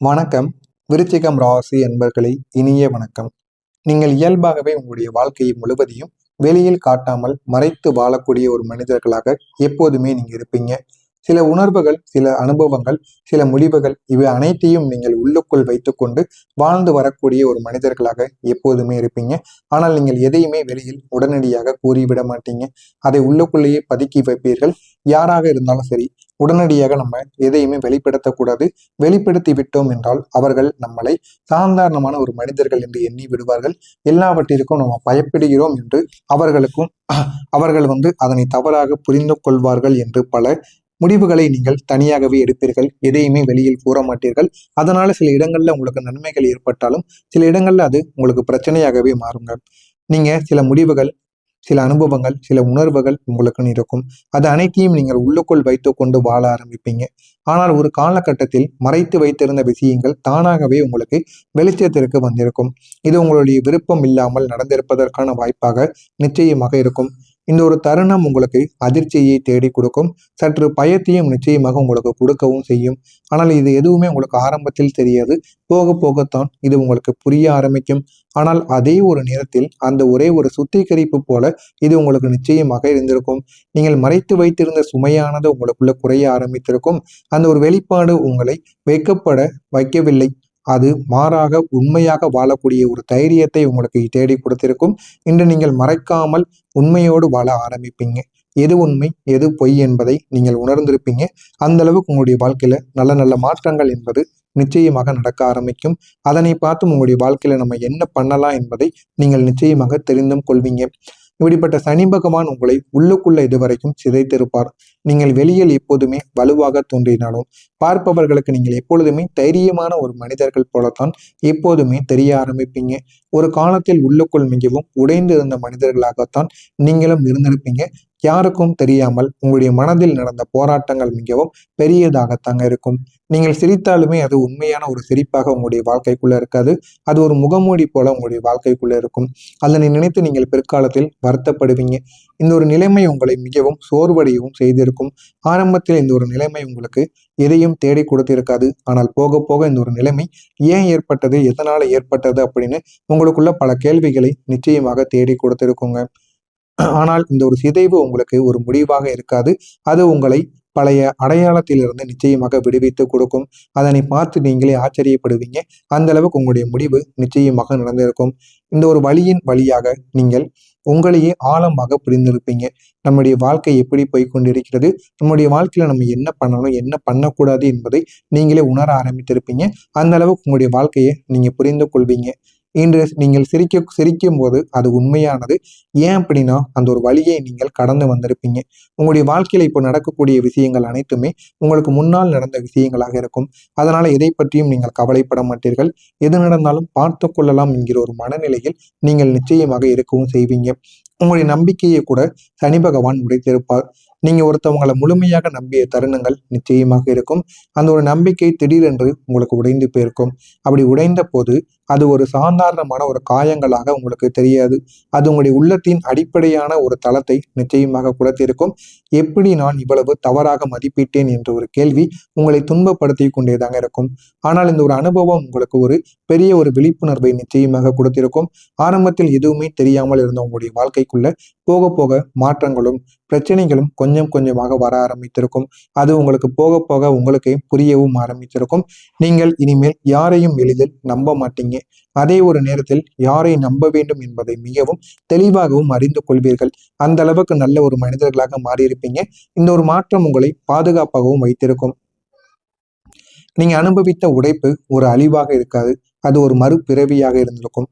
வணக்கம். விருச்சிகம் ராசி என்பர்களே, இனிய வணக்கம். நீங்கள் இயல்பாகவே உங்களுடைய வாழ்க்கையை முழுவதையும் வெளியில் காட்டாமல் மறைத்து வாழக்கூடிய ஒரு மனிதர்களாக எப்போதுமே நீங்க இருப்பீங்க. சில உணர்வுகள், சில அனுபவங்கள், சில முடிவுகள் இவை அனைத்தையும் நீங்கள் உள்ளுக்குள் வைத்துக்கொண்டு வாழ்ந்து வரக்கூடிய ஒரு மனிதர்களாக எப்போதுமே இருப்பீங்க. ஆனால் நீங்கள் எதையுமே வெளியில் உடனடியாக கூறிவிட மாட்டீங்க. அதை உள்ளுக்குள்ளேயே பதுக்கி வைப்பீர்கள். யாராக இருந்தாலும் சரி, உடனடியாக நம்ம எதையுமே வெளிப்படுத்தக்கூடாது. வெளிப்படுத்தி விட்டோம் என்றால் அவர்கள் நம்மளை சாதாரணமான ஒரு மனிதர்கள் என்று எண்ணி விடுவார்கள். எல்லாவற்றிற்கும் நம்ம பயப்படுகிறோம் என்று அவர்கள் அதனை தவறாக புரிந்து கொள்வார்கள் என்று பல முடிவுகளை நீங்கள் தனியாகவே எடுப்பீர்கள். எதையுமே வெளியில் கூற மாட்டீர்கள். அதனால சில இடங்கள்ல உங்களுக்கு நன்மைகள் ஏற்பட்டாலும் சில இடங்கள்ல அது உங்களுக்கு பிரச்சனையாகவே மாறுங்க. நீங்க சில முடிவுகள், சில அனுபவங்கள், சில உணர்வுகள் உங்களுக்குன்னு இருக்கும். அது அனைத்தையும் நீங்கள் உள்ளுக்குள் வைத்துக்கொண்டு வாழ ஆரம்பிப்பீங்க. ஆனால் ஒரு காலகட்டத்தில் மறைத்து வைத்திருந்த விஷயங்கள் தானாகவே உங்களுக்கு வெளிச்சத்திற்கு வந்திருக்கும். இது உங்களுடைய விருப்பம் இல்லாமல் நடந்திருப்பதற்கான வாய்ப்பாக நிச்சயமாக இருக்கும். இந்த ஒரு தருணம் உங்களுக்கு அதிர்ச்சியை தேடி கொடுக்கும். சற்று பயத்தையும் நிச்சயமாக உங்களுக்கு கொடுக்கவும் செய்யும். ஆனால் இது எதுவுமே உங்களுக்கு ஆரம்பத்தில் தெரியாது. போக போகத்தான் இது உங்களுக்கு புரிய ஆரம்பிக்கும். ஆனால் அதே ஒரு நேரத்தில் அந்த ஒரே ஒரு சுத்திகரிப்பு போல இது உங்களுக்கு நிச்சயமாக இருந்திருக்கும். நீங்கள் மறைத்து வைத்திருந்த சுமையானது உங்களுக்குள்ள குறைய ஆரம்பித்திருக்கும். அந்த ஒரு வெளிப்பாடு உங்களை வெட்கப்பட வைக்கவில்லை. அது மாறாக உண்மையாக வாழக்கூடிய ஒரு தைரியத்தை உங்களுக்கு தேடி கொடுத்திருக்கும். இன்று நீங்கள் மறைக்காமல் உண்மையோடு வாழ ஆரம்பிப்பீங்க. எது உண்மை, எது பொய் என்பதை நீங்கள் உணர்ந்திருப்பீங்க. அந்த அளவுக்கு உங்களுடைய வாழ்க்கையில நல்ல நல்ல மாற்றங்கள் என்பது நிச்சயமாக நடக்க ஆரம்பிக்கும். அதனை பார்த்து உங்களுடைய வாழ்க்கையில நம்ம என்ன பண்ணலாம் என்பதை நீங்கள் நிச்சயமாக தெரிந்தும் கொள்வீங்க. இப்படிப்பட்ட சனி பகவான் உங்களை உள்ளுக்குள்ள இதுவரைக்கும் சிதைத்திருப்பார். நீங்கள் வெளியில் எப்போதுமே வலுவாக தோன்றினாலும் பார்ப்பவர்களுக்கு நீங்கள் எப்பொழுதுமே தைரியமான ஒரு மனிதர்கள் போலத்தான் எப்போதுமே தெரிய ஆரம்பிப்பீங்க. ஒரு காலத்தில் உள்ளுக்குள் மிகவும் உடைந்து இருந்த மனிதர்களாகத்தான் நீங்களும் இருந்திருப்பீங்க. யாருக்கும் தெரியாமல் உங்களுடைய மனதில் நடந்த போராட்டங்கள் மிகவும் பெரியதாகத்தாங்க இருக்கும். நீங்கள் சிரித்தாலுமே அது உண்மையான ஒரு சிரிப்பாக உங்களுடைய வாழ்க்கைக்குள்ள இருக்காது. அது ஒரு முகமூடி போல உங்களுடைய வாழ்க்கைக்குள்ள இருக்கும். அதனை நினைத்து நீங்கள் பிற்காலத்தில் வருத்தப்படுவீங்க. இந்த ஒரு நிலைமை உங்களை மிகவும் சோர்வடையவும் செய்திருக்கும். ஆரம்பத்தில் இந்த ஒரு நிலைமை உங்களுக்கு எதையும் தேடி கொடுத்திருக்காது. ஆனால் போக போக இந்த ஒரு நிலைமை ஏன் ஏற்பட்டது, எதனால ஏற்பட்டது அப்படின்னு உங்களுக்குள்ள பல கேள்விகளை நிச்சயமாக தேடி கொடுத்திருக்குங்க. ஆனால் இந்த ஒரு சிதைவு உங்களுக்கு ஒரு முடிவாக இருக்காது. அது உங்களை பழைய அடையாளத்திலிருந்து நிச்சயமாக விடுவித்து கொடுக்கும். அதனை பார்த்து நீங்களே ஆச்சரியப்படுவீங்க. அந்த அளவுக்கு உங்களுடைய முடிவு நிச்சயமாக நடந்திருக்கும். இந்த ஒரு வழியின் வழியாக நீங்கள் உங்களையே ஆழமாக புரிந்திருப்பீங்க. நம்முடைய வாழ்க்கை எப்படி போய்கொண்டிருக்கிறது, நம்முடைய வாழ்க்கையில நம்ம என்ன பண்ணணும், என்ன பண்ணக்கூடாது என்பதை நீங்களே உணர ஆரம்பித்திருப்பீங்க. அந்த அளவுக்கு உங்களுடைய வாழ்க்கையை நீங்க புரிந்து கொள்வீங்க. இன்று நீங்கள் சிரிக்கும் போது அது உண்மையானது. ஏன் அப்படின்னா அந்த ஒரு வழியை நீங்கள் கடந்து வந்திருப்பீங்க. உங்களுடைய வாழ்க்கையில இப்போ நடக்கக்கூடிய விஷயங்கள் அனைத்துமே உங்களுக்கு முன்னால் நடந்த விஷயங்களாக இருக்கும். அதனால எதை பற்றியும் நீங்கள் கவலைப்பட மாட்டீர்கள். எது நடந்தாலும் பார்த்து கொள்ளலாம் என்கிற ஒரு மனநிலையில் நீங்கள் நிச்சயமாக இருக்கவும் செய்வீங்க. உங்களுடைய நம்பிக்கையை கூட சனி பகவான் உடைத்திருப்பார். நீங்க ஒருத்தவங்களை முழுமையாக நம்பிய தருணங்கள் நிச்சயமாக இருக்கும். அந்த ஒரு நம்பிக்கை திடீரென்று உங்களுக்கு உடைந்து போயிருக்கும். அப்படி உடைந்த போது அது ஒரு சாதாரணமான ஒரு காயங்களாக உங்களுக்கு தெரியாது. அது உங்களுடைய உள்ளத்தின் அடிப்படையான ஒரு தளத்தை நிச்சயமாக குறைத்திருக்கும். எப்படி நான் இவ்வளவு தவறாக மதிப்பிட்டேன் என்ற ஒரு கேள்வி உங்களை துன்பப்படுத்தி கொண்டேதாங்க இருக்கும். ஆனால் இந்த ஒரு அனுபவம் உங்களுக்கு ஒரு பெரிய ஒரு விழிப்புணர்வை நிச்சயமாக கொடுத்திருக்கும். ஆரம்பத்தில் எதுவுமே தெரியாமல் இருந்த உங்களுடைய வாழ்க்கைக்குள்ள போக போக மாற்றங்களும் பிரச்சனைகளும் கொஞ்சம் கொஞ்சமாக வர ஆரம்பித்திருக்கும். அது உங்களுக்கு போக போக உங்களுக்கே புரியவும் ஆரம்பித்திருக்கும். நீங்கள் இனிமேல் யாரையும் எளிதில் நம்ப மாட்டீங்க. அதே ஒரு நேரத்தில் யாரை நம்ப வேண்டும் என்பதை மிகவும் தெளிவாகவும் அறிந்து கொள்வீர்கள். அந்த அளவுக்கு நல்ல ஒரு மனிதர்களாக மாறியிருப்பீங்க. இந்த ஒரு மாற்றம் உங்களை பாதுகாப்பாகவும் வைத்திருக்கும். நீங்க அனுபவித்த உடைப்பு ஒரு அழிவாக இருக்காது. அது ஒரு மறுபிறவியாக இருந்திருக்கும்.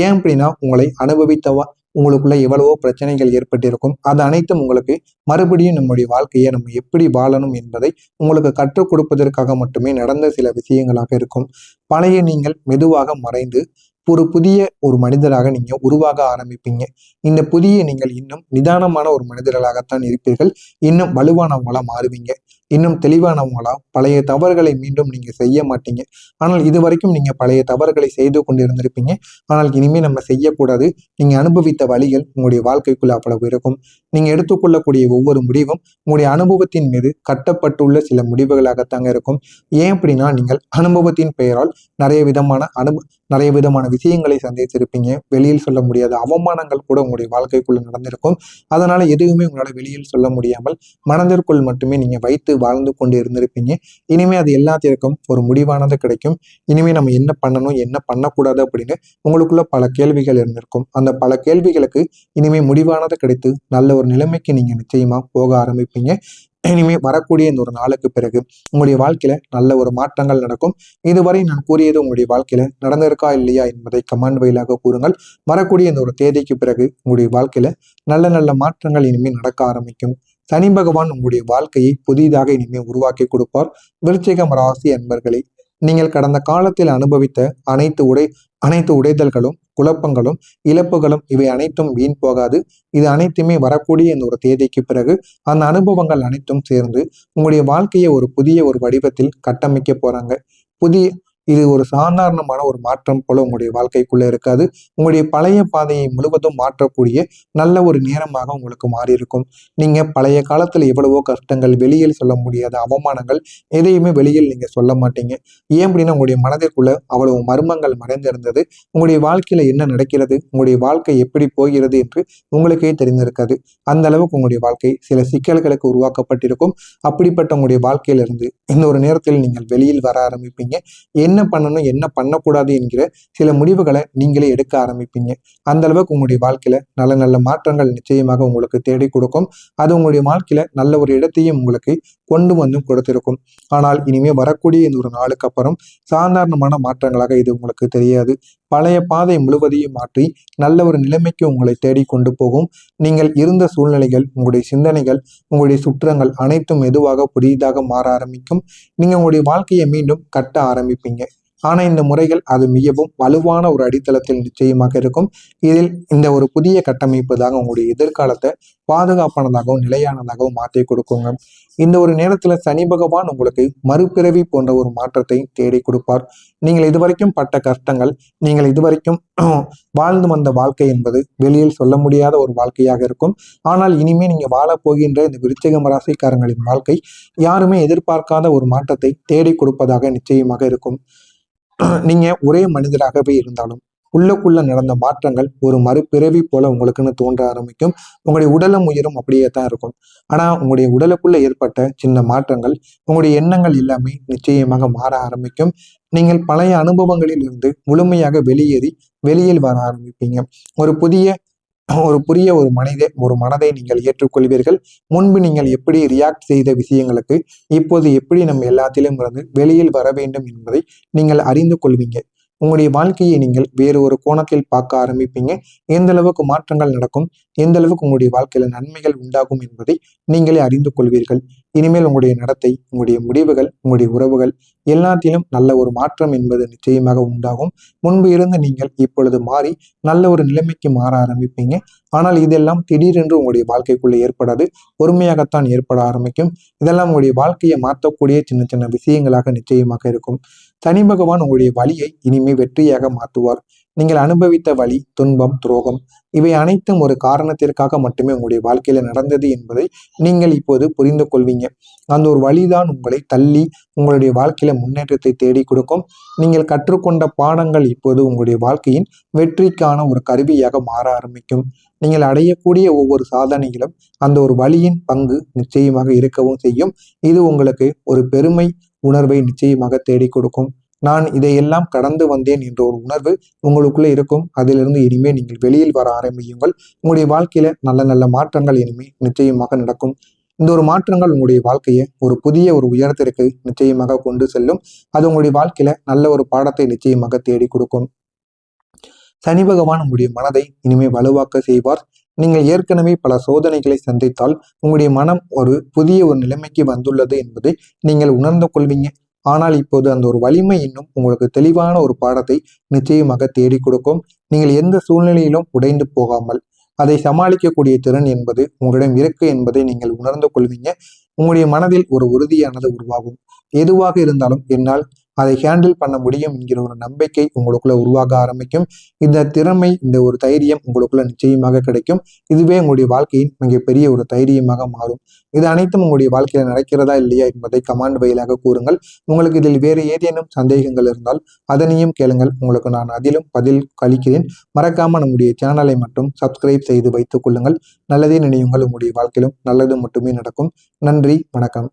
ஏன் அப்படின்னா உங்களை அனுபவித்தவா உங்களுக்குள்ள எவ்வளவோ பிரச்சனைகள் ஏற்பட்டிருக்கும். அது அனைத்தும் உங்களுக்கு மறுபடியும் நம்முடைய வாழ்க்கையை நம்ம எப்படி வாழணும் என்பதை உங்களுக்கு கற்றுக் கொடுப்பதற்காக மட்டுமே நடந்த சில விஷயங்களாக இருக்கும். பழைய நீங்கள் மெதுவாக மறைந்து ஒரு புதிய ஒரு மனிதராக நீங்க உருவாக ஆரம்பிப்பீங்க. இந்த புதிய நீங்கள் இன்னும் நிதானமான ஒரு மனிதர்களாகத்தான் இருப்பீர்கள். இன்னும் வலுவானவங்களா மாறுவீங்க. இன்னும் தெளிவானவங்களா பழைய தவறுகளை மீண்டும் நீங்க செய்ய மாட்டீங்க. ஆனால் இது வரைக்கும் நீங்க பழைய தவறுகளை செய்து கொண்டிருந்திருப்பீங்க. ஆனால் இனிமே நம்ம செய்யக்கூடாது. நீங்க அனுபவித்த வழிகள் உங்களுடைய வாழ்க்கைக்குள்ள அவ்வளவு இருக்கும். நீங்க எடுத்துக்கொள்ளக்கூடிய ஒவ்வொரு முடிவும் உங்களுடைய அனுபவத்தின் மீது கட்டப்பட்டுள்ள சில முடிவுகளாகத்தாங்க இருக்கும். ஏன் அப்படின்னா நீங்கள் அனுபவத்தின் பெயரால் நிறைய விதமான விஷயங்களை சந்திச்சிருப்பீங்க. வெளியில் சொல்ல முடியாத அவமானங்கள் கூட உங்களுடைய வாழ்க்கைக்குள்ள நடந்திருக்கும். அதனால எதுவுமே உங்களால வெளியில் சொல்ல முடியாமல் மனதிற்குள் மட்டுமே நீங்க வைத்து வாழ்ந்து கொண்டு இருந்திருப்பீங்க. இனிமே அது எல்லாத்திற்கும் ஒரு முடிவானது கிடைக்கும். இனிமே நம்ம என்ன பண்ணணும், என்ன பண்ணக்கூடாது அப்படின்னு உங்களுக்குள்ள பல கேள்விகள் இருந்திருக்கும். அந்த பல கேள்விகளுக்கு இனிமே முடிவானது கிடைத்து நல்ல ஒரு நிலைமைக்கு நீங்க நிச்சயமா போக ஆரம்பிப்பீங்க. இனிமே வரக்கூடிய இந்த ஒரு நாளுக்கு பிறகு உங்களுடைய வாழ்க்கையில நல்ல ஒரு மாற்றங்கள் நடக்கும். இதுவரை நான் கூறியது உங்களுடைய வாழ்க்கையில நடந்திருக்கா இல்லையா என்பதை கமெண்ட் வாயிலாக கூறுங்கள். வரக்கூடிய இந்த ஒரு தேதிக்கு பிறகு உங்களுடைய வாழ்க்கையில நல்ல நல்ல மாற்றங்கள் இனிமே நடக்க ஆரம்பிக்கும். சனி பகவான் உங்களுடைய வாழ்க்கையை புதிதாக இனிமே உருவாக்கி கொடுப்பார். விருச்சிகம் ராசி அன்பர்களே, நீங்கள் கடந்த காலத்தில் அனுபவித்த அனைத்து உடைதல்களும், குழப்பங்களும், இழப்புகளும் இவை அனைத்தும் வீண் போகாது. இது அனைத்துமே வரக்கூடிய இந்த ஒரு தேதிக்கு பிறகு அந்த அனுபவங்கள் அனைத்தும் சேர்ந்து உங்களுடைய வாழ்க்கையை ஒரு புதிய ஒரு வடிவத்தில் கட்டமைக்க போறாங்க. புதிய இது ஒரு சாதாரணமான ஒரு மாற்றம் போல உங்களுடைய வாழ்க்கைக்குள்ள இருக்காது. உங்களுடைய பழைய பாதையை முழுவதும் மாற்றக்கூடிய நல்ல ஒரு நேரமாக உங்களுக்கு மாறி இருக்கும். நீங்க பழைய காலத்துல எவ்வளவோ கஷ்டங்கள், வெளியில் சொல்ல முடியாத அவமானங்கள் எதையுமே வெளியில் நீங்க சொல்ல மாட்டீங்க. ஏன் அப்படின்னா உங்களுடைய மனதிற்குள்ள அவ்வளவு மர்மங்கள் மறைந்திருந்தது. உங்களுடைய வாழ்க்கையில என்ன நடக்கிறது, உங்களுடைய வாழ்க்கை எப்படி போகிறது என்று உங்களுக்கே தெரிந்திருக்காது. அந்த அளவுக்கு உங்களுடைய வாழ்க்கை சில சிக்கல்களுக்கு உருவாக்கப்பட்டிருக்கும். அப்படிப்பட்ட உங்களுடைய வாழ்க்கையிலிருந்து இந்த ஒரு நேரத்தில் நீங்கள் வெளியில் வர ஆரம்பிப்பீங்க. என்ன பண்ணணும், என்ன பண்ணக்கூடாது என்கிற சில முடிவுகளை நீங்களே எடுக்க ஆரம்பிப்பீங்க. அந்த அளவுக்கு உங்களுடைய வாழ்க்கையில நல்ல நல்ல மாற்றங்கள் நிச்சயமாக உங்களுக்கு தேடி கொடுக்கும். அது உங்களுடைய வாழ்க்கையில நல்ல ஒரு இடத்தையும் உங்களுக்கு கொண்டு வந்தும் கொடுத்திருக்கும். ஆனால் இனிமே வரக்கூடிய இந்த ஒரு நாளுக்கு அப்புறம் சாதாரணமான மாற்றங்களாக இது உங்களுக்கு தெரியாது. பழைய பாதை முழுவதையும் மாற்றி நல்ல ஒரு நிலைமைக்கு உங்களை தேடி கொண்டு போகும். நீங்கள் இருந்த சூழ்நிலைகள், உங்களுடைய சிந்தனைகள், உங்களுடைய சுற்றங்கள் அனைத்தும் மெதுவாக புதிதாக மாற ஆரம்பிக்கும். நீங்க உங்களுடைய வாழ்க்கையை மீண்டும் கட்ட ஆரம்பிப்பீங்க. ஆனா இந்த முறைகள் அது மிகவும் வலுவான ஒரு அடித்தளத்தில் நிச்சயமாக இருக்கும். இதில் இந்த ஒரு புதிய கட்டமைப்பு தாங்க உங்களுடைய எதிர்காலத்தை பாதுகாப்பானதாகவும் நிலையானதாகவும் மாற்றி கொடுக்குங்க. இந்த ஒரு நேரத்துல சனி பகவான் உங்களுக்கு மறுபிறவி போன்ற ஒரு மாற்றத்தை தேடி கொடுப்பார். நீங்கள் இதுவரைக்கும் பட்ட கஷ்டங்கள், நீங்கள் இதுவரைக்கும் வாழ்ந்து வந்த வாழ்க்கை என்பது வெளியில் சொல்ல முடியாத ஒரு வாழ்க்கையாக இருக்கும். ஆனால் இனிமே நீங்க வாழப் போகின்ற இந்த விருச்சிகம் ராசிக்காரங்களின் வாழ்க்கை யாருமே எதிர்பார்க்காத ஒரு மாற்றத்தை தேடி கொடுப்பதாக நிச்சயமாக இருக்கும். நீங்க ஒரே மனிதராகவே இருந்தாலும் உள்ளுக்குள்ள நடந்த மாற்றங்கள் ஒரு மறுபிறவி போல உங்களுக்குன்னு தோன்ற ஆரம்பிக்கும். உங்களுடைய உடலும் உயிரும் அப்படியே தான் இருக்கும். ஆனா உங்களுடைய உடலுக்குள்ள ஏற்பட்ட சின்ன மாற்றங்கள், உங்களுடைய எண்ணங்கள் எல்லாமே நிச்சயமாக மாற ஆரம்பிக்கும். நீங்கள் பழைய அனுபவங்களில் இருந்து முழுமையாக வெளியில் வர ஆரம்பிப்பீங்க. ஒரு புதிய ஒரு மனதை நீங்கள் ஏற்றுக்கொள்வீர்கள். முன்பு நீங்கள் எப்படி ரியாக்ட் செய்த விஷயங்களுக்கு இப்போது எப்படி நம்ம எல்லாத்திலும் இருந்து வெளியில் வர வேண்டும் என்பதை நீங்கள் அறிந்து கொள்வீங்க. உங்களுடைய வாழ்க்கையை நீங்கள் வேறு ஒரு கோணத்தில் பார்க்க ஆரம்பிப்பீங்க. எந்த அளவுக்கு மாற்றங்கள் நடக்கும், எந்த அளவுக்கு உங்களுடைய வாழ்க்கையில நன்மைகள் உண்டாகும் என்பதை நீங்களே அறிந்து கொள்வீர்கள். இனிமேல் உங்களுடைய நடத்தை, உங்களுடைய முடிவுகள், உங்களுடைய உறவுகள் எல்லாத்திலும் நல்ல ஒரு மாற்றம் என்பது நிச்சயமாக உண்டாகும். முன்பு இருந்து நீங்கள் இப்பொழுது மாறி நல்ல ஒரு நிலைமைக்கு மாற ஆரம்பிப்பீங்க. ஆனால் இதெல்லாம் திடீரென்று உங்களுடைய வாழ்க்கைக்குள்ள ஏற்படாது, பொறுமையாகத்தான் ஏற்பட ஆரம்பிக்கும். இதெல்லாம் உங்களுடைய வாழ்க்கையை மாற்றக்கூடிய சின்ன சின்ன விஷயங்களாக நிச்சயமாக இருக்கும். சனி பகவான் உங்களுடைய வலியை இனிமே வெற்றியாக மாற்றுவார். நீங்கள் அனுபவித்த வலி, துன்பம், துரோகம் இவை அனைத்தும் ஒரு காரணத்திற்காக மட்டுமே உங்களுடைய வாழ்க்கையில நடந்தது என்பதை நீங்கள் இப்போது புரிந்து கொள்வீங்க. அந்த ஒரு வழிதான் உங்களை தள்ளி உங்களுடைய வாழ்க்கையில முன்னேற்றத்தை தேடி கொடுக்கும். நீங்கள் கற்றுக்கொண்ட பாடங்கள் இப்போது உங்களுடைய வாழ்க்கையின் வெற்றிக்கான ஒரு கருவியாக மாற ஆரம்பிக்கும். நீங்கள் அடையக்கூடிய ஒவ்வொரு சாதனையிலும் அந்த ஒரு வழியின் பங்கு நிச்சயமாக இருக்கவும் செய்யும். இது உங்களுக்கு ஒரு பெருமை உணர்வை நிச்சயமாக தேடி கொடுக்கும். நான் இதையெல்லாம் கடந்து வந்தேன் என்ற ஒரு உணர்வு உங்களுக்குள்ள இருக்கும். அதிலிருந்து இனிமே நீங்கள் வெளியில் வர ஆரம்பியுங்கள். உங்களுடைய வாழ்க்கையில நல்ல நல்ல மாற்றங்கள் இனிமே நிச்சயமாக நடக்கும். இந்த ஒரு மாற்றங்கள் உங்களுடைய வாழ்க்கையை ஒரு புதிய ஒரு உயரத்திற்கு நிச்சயமாக கொண்டு செல்லும். அது உங்களுடைய வாழ்க்கையில நல்ல ஒரு பாடத்தை நிச்சயமாக தேடி கொடுக்கும். சனி பகவான் உங்களுடைய மனதை இனிமே வலுவாக்க செய்வார். நீங்கள் ஏற்கனவே பல சோதனைகளை சந்தித்தால் உங்களுடைய மனம் ஒரு புதிய ஒரு நிலைமைக்கு வந்துள்ளது என்பதை நீங்கள் உணர்ந்து கொள்வீங்க. ஆனால் இப்போது அந்த ஒரு வலிமை இன்னும் உங்களுக்கு தெளிவான ஒரு பாடத்தை நிச்சயமாக தேடி கொடுக்கும். நீங்கள் எந்த சூழ்நிலையிலும் உடைந்து போகாமல் அதை சமாளிக்கக்கூடிய திறன் என்பது உங்களிடம் இருக்கு என்பதை நீங்கள் உணர்ந்து கொள்வீங்க. உங்களுடைய மனதில் ஒரு உறுதியானது உருவாகும். எதுவாக இருந்தாலும் என்னால் அதை ஹேண்டில் பண்ண முடியும் என்கிற ஒரு நம்பிக்கை உங்களுக்குள்ள உருவாக ஆரம்பிக்கும். இந்த திறமை, இந்த ஒரு தைரியம் உங்களுக்குள்ள நிச்சயமாக கிடைக்கும். இதுவே உங்களுடைய வாழ்க்கையின் மிகப்பெரிய ஒரு தைரியமாக மாறும். இது அனைத்தும் உங்களுடைய வாழ்க்கையில நடக்கிறதா இல்லையா என்பதை கமெண்ட் வாயிலாக கூறுங்கள். உங்களுக்கு இதில் வேறு ஏதேனும் சந்தேகங்கள் இருந்தால் அதனையும் கேளுங்கள். உங்களுக்கு நான் அதிலும் பதில் அளிக்கிறேன். மறக்காம நம்முடைய சேனலை மட்டும் சப்ஸ்கிரைப் செய்து வைத்துக் கொள்ளுங்கள். நல்லதே நினையுங்கள். உங்களுடைய வாழ்க்கையிலும் நல்லது மட்டுமே நடக்கும். நன்றி, வணக்கம்.